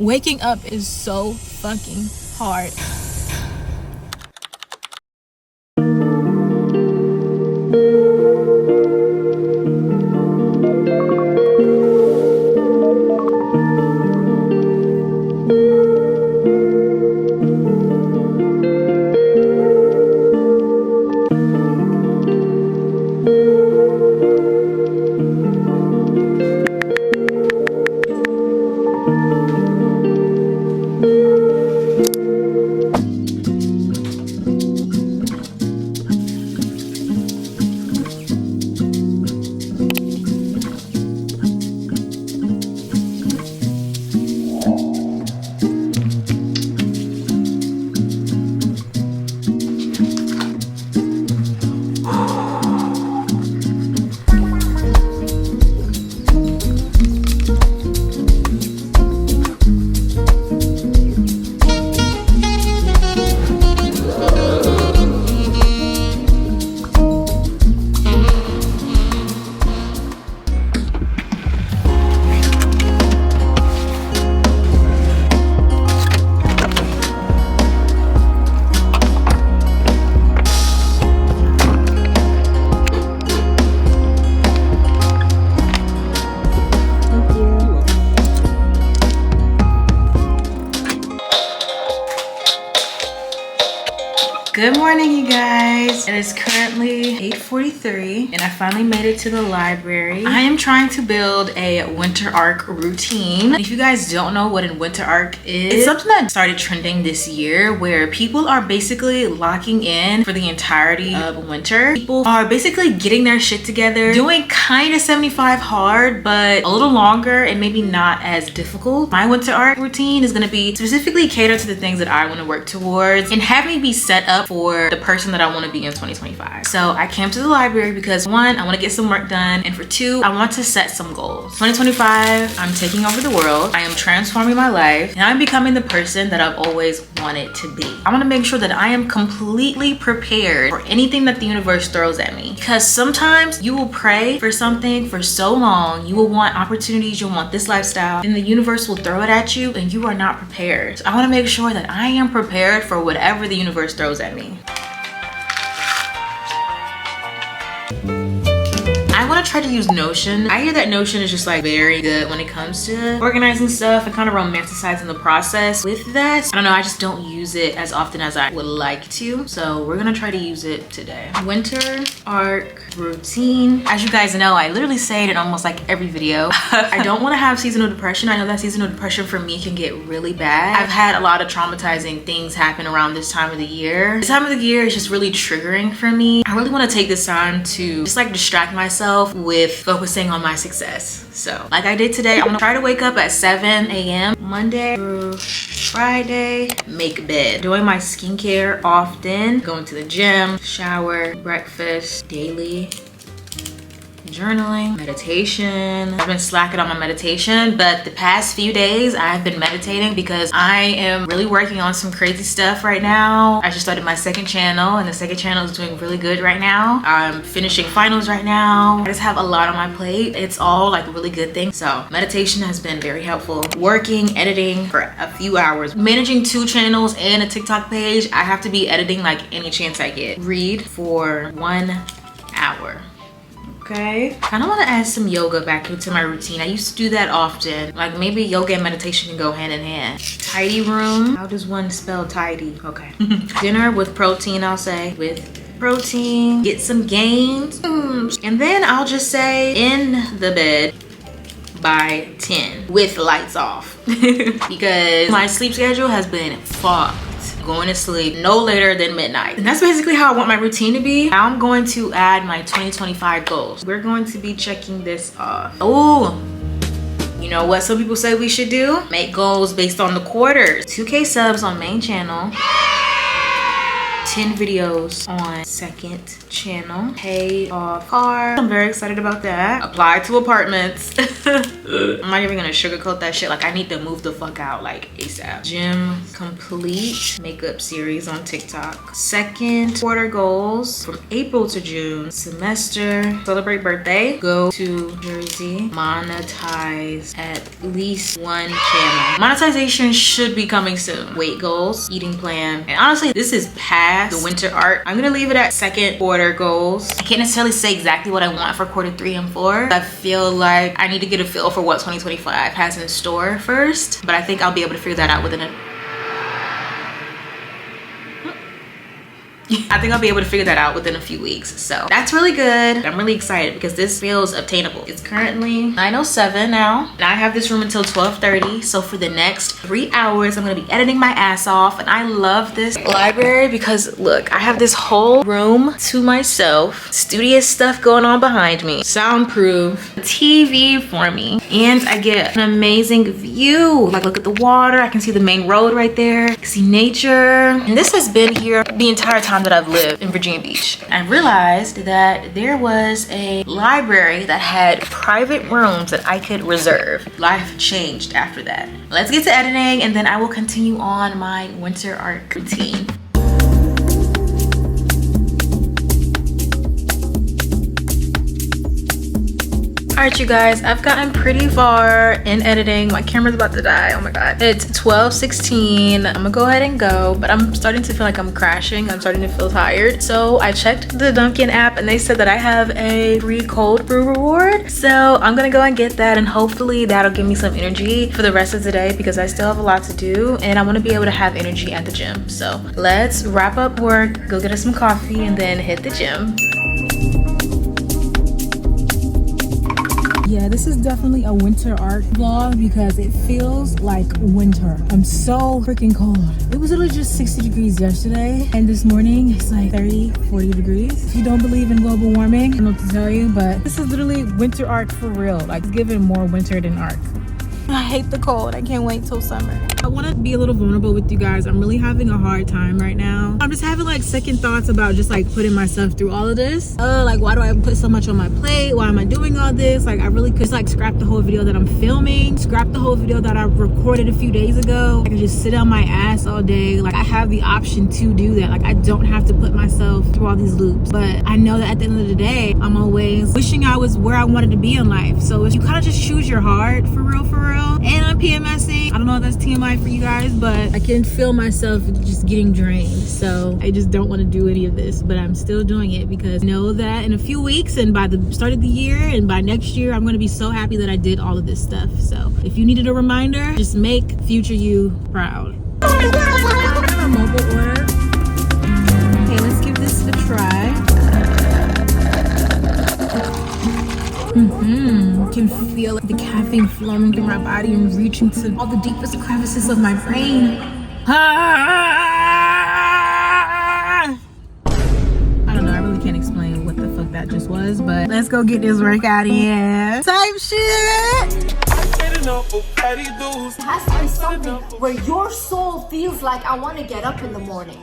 Waking up is so fucking hard. Good morning, you guys. It is currently 8:43 and I finally made it to the library. I am trying to build a winter arc routine. If you guys don't know what a winter arc is, it's something that started trending this year where people are basically locking in for the entirety of winter. People are basically getting their shit together, doing kind of 75 hard, but a little longer and maybe not as difficult. My winter arc routine is going to be specifically catered to the things that I want to work towards and have me be set up for the person that I want to be in 2025. So I came to the library because 1, I want to get some work done, and for 2, I want to set some goals. 2025, I'm taking over the world. I am transforming my life and I'm becoming the person that I've always wanted to be. I want to make sure that I am completely prepared for anything that the universe throws at me, because sometimes you will pray for something for so long, you will want opportunities, you'll want this lifestyle, and the universe will throw it at you and you are not prepared. So I want to make sure that I am prepared for whatever the universe throws at me. I want to try to use Notion. I hear that Notion is just like very good when it comes to organizing stuff and kind of romanticizing the process with that. I don't know, I just don't use it as often as I would like to. So we're gonna try to use it today. Winter arc routine. As you guys know, I literally say it in almost like every video. I don't want to have seasonal depression. I know that seasonal depression for me can get really bad. I've had a lot of traumatizing things happen around this time of the year. This time of the year is just really triggering for me. I really want to take this time to just like distract myself with focusing on my success. So like I did today, I'm gonna try to wake up at 7 a.m. Monday through Friday, make bed, doing my skincare often, going to the gym, shower, breakfast, daily, journaling, meditation. I've been slacking on my meditation, but the past few days I've been meditating because I am really working on some crazy stuff right now. I just started my second channel and the second channel is doing really good right now. I'm finishing finals right now. I just have a lot on my plate. It's all like a really good thing. So meditation has been very helpful. Working, editing for a few hours. Managing 2 channels and a TikTok page. I have to be editing like any chance I get. Read for 1 hour. Okay, kind of want to add some yoga back into my routine. I used to do that often. Like maybe yoga and meditation can go hand in hand. Tidy room. How does one spell tidy? Okay. Dinner with protein, I'll say. With protein. Get some gains. And then I'll just say in the bed by 10 with lights off. Because my sleep schedule has been fucked. Going to sleep no later than midnight. And that's basically how I want my routine to be. Now I'm going to add my 2025 goals. We're going to be checking this off. Oh, you know what some people say we should do? Make goals based on the quarters. 2K subs on main channel. 10 videos on second channel. Paid off car. I'm very excited about that. Applied to apartments. I'm not even gonna sugarcoat that shit. Like, I need to move the fuck out like ASAP. Gym complete. Makeup series on TikTok. Second quarter goals from April to June. Semester. Celebrate birthday. Go to Jersey. Monetize at least one channel. Monetization should be coming soon. Weight goals. Eating plan. And honestly, this is past the winter art. I'm gonna leave it at second quarter goals. I can't necessarily say exactly what I want for quarter 3 and 4. I feel like I need to get a feel for what 2025 has in store first, but I think I'll be able to figure that out within a few weeks. So that's really good. I'm really excited because this feels obtainable. It's currently 9:07 now, and I have this room until 12:30. So for the next 3 hours, I'm gonna be editing my ass off. And I love this library because look, I have this whole room to myself. Studious stuff going on behind me. Soundproof. TV for me. And I get an amazing view. Like, look at the water. I can see the main road right there. I can see nature. And this has been here the entire time that I've lived in Virginia Beach. I realized that there was a library that had private rooms that I could reserve. Life changed after that. Let's get to editing and then I will continue on my winter art routine. Alright you guys, I've gotten pretty far in editing. My camera's about to die, oh my god. It's 12:16, I'm gonna go ahead and go, but I'm starting to feel like I'm crashing. I'm starting to feel tired. So I checked the Dunkin' app and they said that I have a free cold brew reward. So I'm gonna go and get that and hopefully that'll give me some energy for the rest of the day because I still have a lot to do and I wanna be able to have energy at the gym. So let's wrap up work, go get us some coffee and then hit the gym. Yeah, this is definitely a winter art vlog because it feels like winter. I'm so freaking cold. It was literally just 60 degrees yesterday and this morning it's like 30, 40 degrees. If you don't believe in global warming, I don't know what to tell you, but this is literally winter art for real. Like, it's giving more winter than art. I hate the cold. I can't wait till summer. I want to be a little vulnerable with you guys. I'm really having a hard time right now. I'm just having like second thoughts about just like putting myself through all of this. Like, why do I put so much on my plate? Why am I doing all this? Like, I really could just like scrap the whole video that I'm filming, scrap the whole video that I recorded a few days ago. I can just sit on my ass all day. Like, I have the option to do that. Like, I don't have to put myself through all these loops. But I know that at the end of the day, I'm always wishing I was where I wanted to be in life. So if you kind of just choose your heart for real, and I'm PMSing. I don't know if that's TMI for you guys, but I can feel myself just getting drained. So I just don't want to do any of this, but I'm still doing it because I know that in a few weeks and by the start of the year and by next year, I'm going to be so happy that I did all of this stuff. So if you needed a reminder, just make future you proud. Our mobile order. Okay, let's give this a try. Can feel the caffeine flowing through my body and reaching to all the deepest crevices of my brain. I don't know, I really can't explain what the fuck that just was, but let's go get this workout in. Type shit. It has to be something where your soul feels like I want to get up in the morning.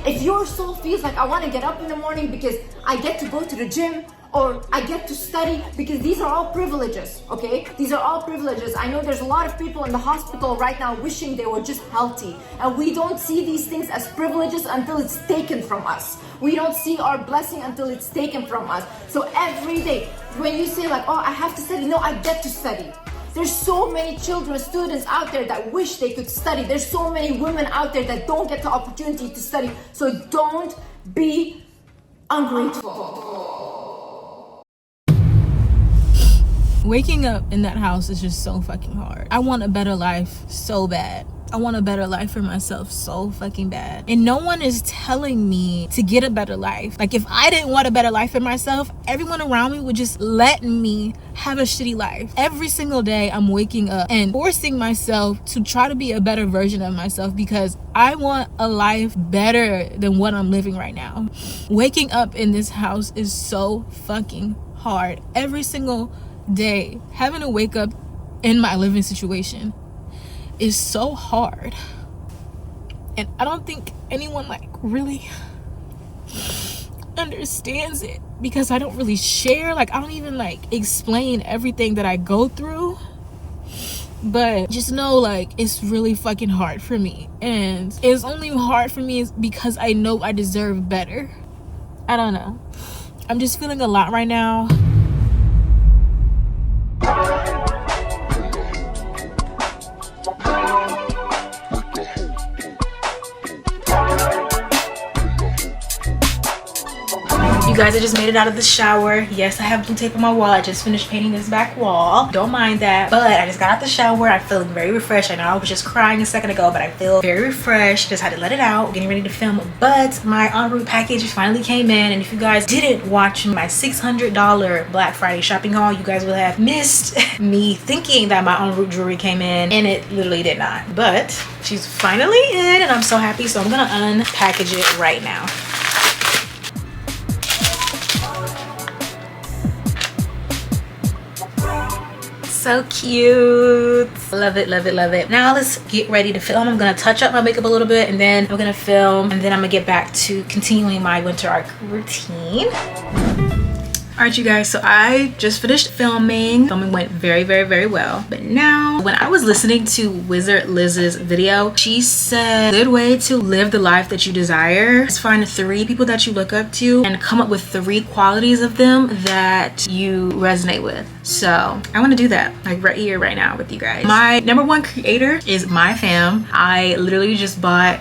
If your soul feels like I want to get up in the morning because I get to go to the gym or I get to study, because these are all privileges, okay? These are all privileges. I know there's a lot of people in the hospital right now wishing they were just healthy, and we don't see these things as privileges until it's taken from us. We don't see our blessing until it's taken from us. So every day, when you say like, oh, I have to study, no, I get to study. There's so many children, students out there that wish they could study. There's so many women out there that don't get the opportunity to study. So don't be ungrateful. Waking up in that house is just so fucking hard. I want a better life so bad. I want a better life for myself so fucking bad. And no one is telling me to get a better life. Like, if I didn't want a better life for myself, everyone around me would just let me have a shitty life. Every single day I'm waking up and forcing myself to try to be a better version of myself because I want a life better than what I'm living right now. Waking up in this house is so fucking hard. Every single day, having to wake up in my living situation is so hard, and I don't think anyone like really understands it because I don't really share. Like, I don't even like explain everything that I go through. But just know, like, it's really fucking hard for me. And it's only hard for me is because I know I deserve better. I don't know. I'm just feeling a lot right now. You guys, I just made it out of the shower. Yes, I have blue tape on my wall. I just finished painting this back wall. Don't mind that. But I just got out the shower. I'm feeling very refreshed. I know I was just crying a second ago, but I feel very refreshed. Just had to let it out. Getting ready to film. But my en route package finally came in. And if you guys didn't watch my $600 Black Friday shopping haul, you guys will have missed me thinking that my en route jewelry came in. And it literally did not. But she's finally in and I'm so happy. So I'm gonna unpackage it right now. So cute. Love it, love it, love it. Now let's get ready to film. I'm gonna touch up my makeup a little bit and then I'm gonna film and then I'm gonna get back to continuing my winter arc routine. All right, you guys, so I just finished filming. Filming went very, very, very well. But now, when I was listening to Wizard Liz's video, she said, good way to live the life that you desire is find 3 people that you look up to and come up with 3 qualities of them that you resonate with. So I want to do that, like right here, right now with you guys. My #1 creator is my fam. I literally just bought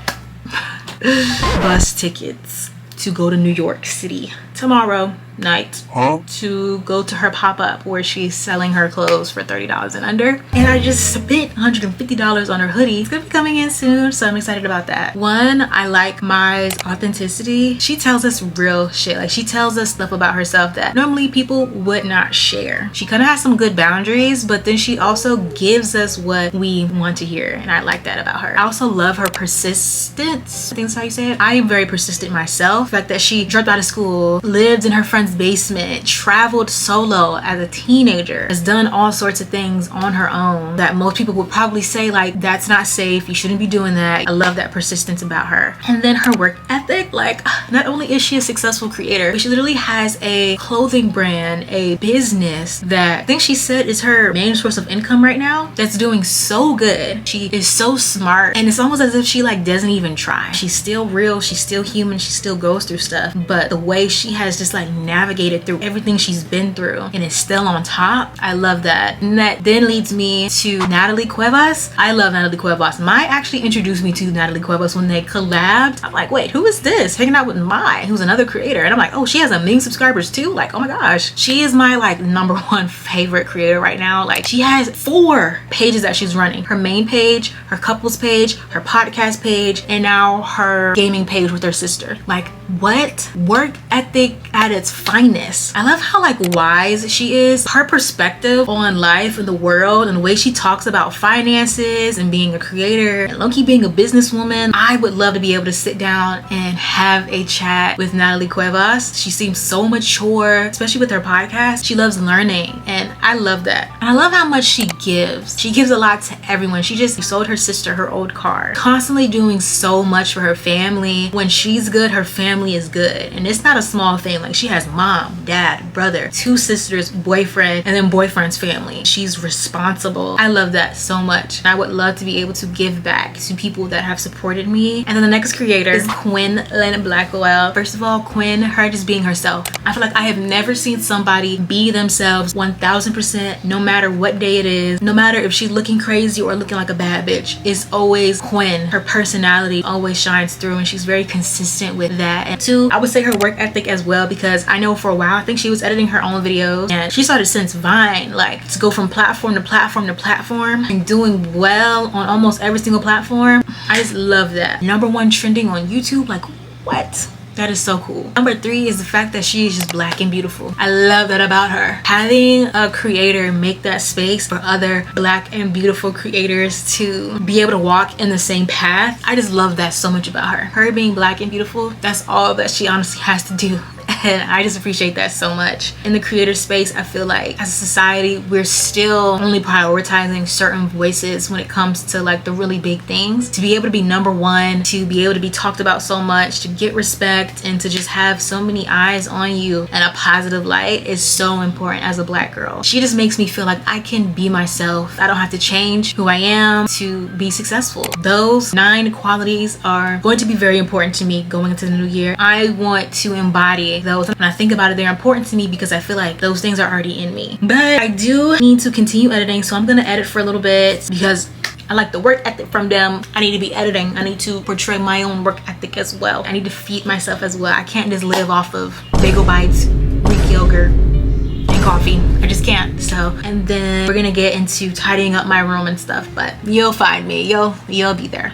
bus tickets to go to New York City tomorrow night to go to her pop-up where she's selling her clothes for $30 and under. And I just spent $150 on her hoodie. It's gonna be coming in soon, so I'm excited about that. One, I like Mai's authenticity. She tells us real shit. Like, she tells us stuff about herself that normally people would not share. She kind of has some good boundaries, but then she also gives us what we want to hear, and I like that about her. I also love her persistence. I think that's how you say it. I am very persistent myself. The fact that she dropped out of school, lived in her friend's basement, traveled solo as a teenager, has done all sorts of things on her own that most people would probably say, like, that's not safe, you shouldn't be doing that. I love that persistence about her. And then her work ethic. Like, not only is she a successful creator, but she literally has a clothing brand, a business that I think she said is her main source of income right now, that's doing so good. She is so smart, and it's almost as if she like doesn't even try. She's still real, she's still human, she still goes through stuff, but the way she has just like navigated through everything she's been through and is still on top, I love that. And that then leads me to Nathaly Cuevas. I love Nathaly Cuevas. Mai actually introduced me to Nathaly Cuevas when they collabed. I'm like, wait, who is this? Hanging out with Mai, who's another creator. And I'm like, oh, she has 1 million subscribers too? Like, oh my gosh. She is my like #1 favorite creator right now. Like, she has 4 pages that she's running. Her main page, her couples page, her podcast page, and now her gaming page with her sister. Like, what? Work ethic at its finest. I love how like wise she is. Her perspective on life and the world and the way she talks about finances and being a creator and low-key being a businesswoman. I would love to be able to sit down and have a chat with Nathaly Cuevas. She seems so mature, especially with her podcast. She loves learning, and I love that. And I love how much she gives. She gives a lot to everyone. She just sold her sister her old car, constantly doing so much for her family. When she's good, her family is good, and it's not a small thing. Like, she has mom, dad, brother, 2 sisters, boyfriend, and then boyfriend's family. She's responsible. I love that so much. I would love to be able to give back to people that have supported me. And then the next creator is Quen Blackwell. First of all, Quen, her just being herself. I feel like I have never seen somebody be themselves 1000%, no matter what day it is, no matter if she's looking crazy or looking like a bad bitch. It's always Quen. Her personality always shines through, and she's very consistent with that. And 2, I would say her work ethic as well, because I know for a while, I think she was editing her own videos, and she started since Vine, like, to go from platform to platform to platform and doing well on almost every single platform. I just love that. #1 trending on YouTube, like, what? That is so cool. #3 is the fact that she is just black and beautiful. I love that about her. Having a creator make that space for other black and beautiful creators to be able to walk in the same path, I just love that so much about her. Her being black and beautiful, that's all that she honestly has to do. And I just appreciate that so much. In the creator space, I feel like as a society, we're still only prioritizing certain voices when it comes to like the really big things. To be able to be number one, to be able to be talked about so much, to get respect, and to just have so many eyes on you and a positive light is so important as a Black girl. She just makes me feel like I can be myself. I don't have to change who I am to be successful. Those 9 qualities are going to be very important to me going into the new year. I want to embody those. When I think about it, they're important to me because I feel like those things are already in me. But I do need to continue editing, so I'm gonna edit for a little bit because I like the work ethic from them. I need to be editing. I need to portray my own work ethic as well. I need to feed myself as well. I can't just live off of bagel bites, Greek yogurt, and coffee. I just can't. So, and then we're gonna get into tidying up my room and stuff, but you'll find me. You'll be there.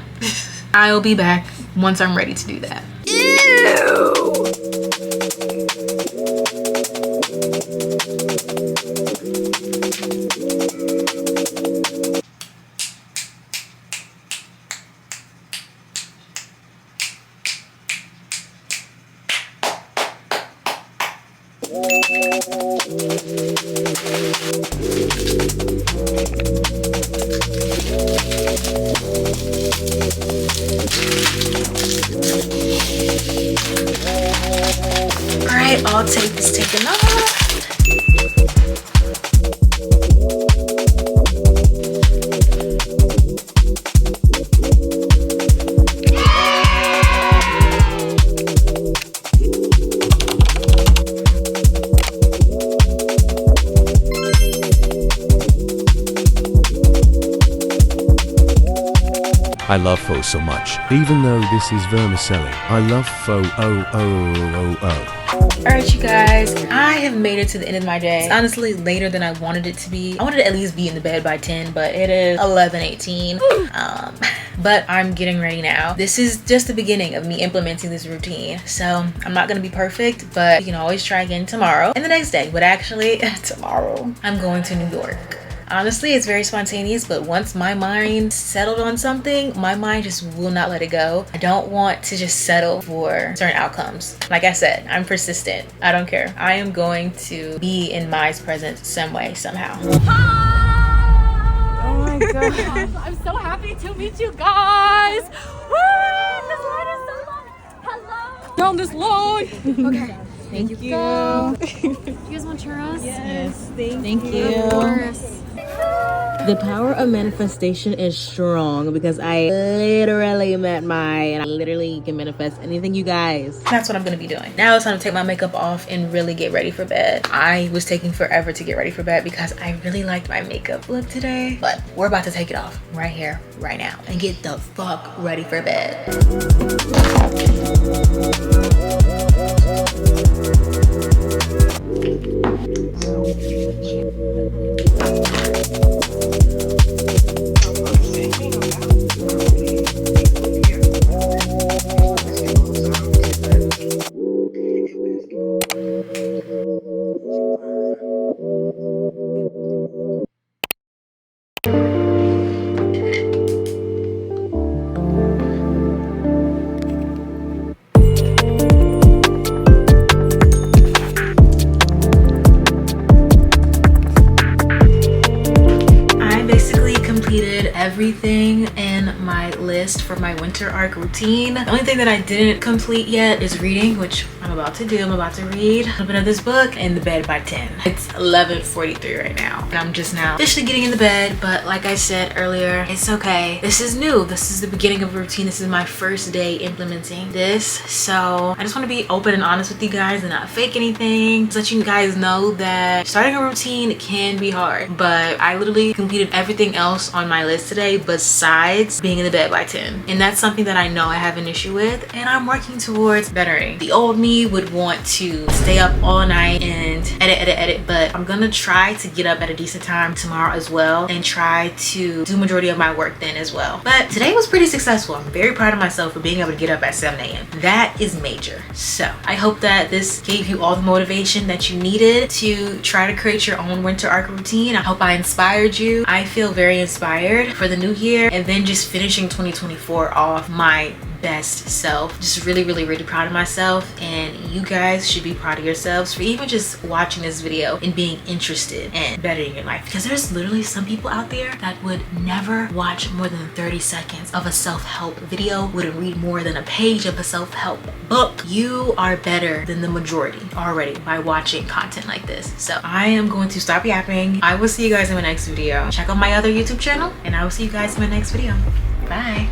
I'll be back once I'm ready to do that. Alright, all tape is taken off. I love pho so much. Even though this is vermicelli, I love pho. Alright, you guys, I have made it to the end of my day. It's honestly later than I wanted it to be. I wanted to at least be in the bed by 10, but it is 11:18. But I'm getting ready now. This is just the beginning of me implementing this routine. So I'm not gonna be perfect, but you can always try again tomorrow and the next day. But actually, tomorrow, I'm going to New York. Honestly, it's very spontaneous, but once my mind settled on something, my mind just will not let it go. I don't want to just settle for certain outcomes. Like I said, I'm persistent. I don't care. I am going to be in Mai's presence some way, somehow. Oh my god. I'm so happy to meet you guys. Woo! This line is so long. Hello. Down this line. Okay. Thank you. Go. You guys want churros? Yes, thank you. Of course. The power of manifestation is strong because I literally met and I literally can manifest anything, you guys. That's what I'm gonna be doing. Now it's time to take my makeup off and really get ready for bed. I was taking forever to get ready for bed because I really liked my makeup look today, but we're about to take it off right here, right now, and get the fuck ready for bed. Everything in my list for my winter arc routine. The only thing that I didn't complete yet is reading, which I'm about to do. I'm about to read a little bit of this book in the bed by 10. It's 11:43 right now, and I'm just now officially getting in the bed. But like I said earlier, it's okay. This is new. This is the beginning of a routine. This is my first day implementing this, so I just want to be open and honest with you guys and not fake anything, so that you guys know that starting a routine can be hard. But I literally completed everything else on my list today besides being in the bed by 10, and that's something that I know I have an issue with, and I'm working towards bettering. The old me would want to stay up all night and edit, but I'm gonna try to get up at a decent time tomorrow as well and try to do majority of my work then as well. But today was pretty successful. I'm very proud of myself for being able to get up at 7 a.m. That is major. So I hope that this gave you all the motivation that you needed to try to create your own winter arc routine. I hope I inspired you. I feel very inspired for the new year, and then just finishing 2024 off my best self. Just really, really, really proud of myself, and you guys should be proud of yourselves for even just watching this video and being interested in bettering your life, because there's literally some people out there that would never watch more than 30 seconds of a self-help video, wouldn't read more than a page of a self-help book. You are better than the majority already by watching content like this. So I am going to stop yapping. I will see you guys in my next video. Check out my other YouTube channel, and I will see you guys in my next video. Bye.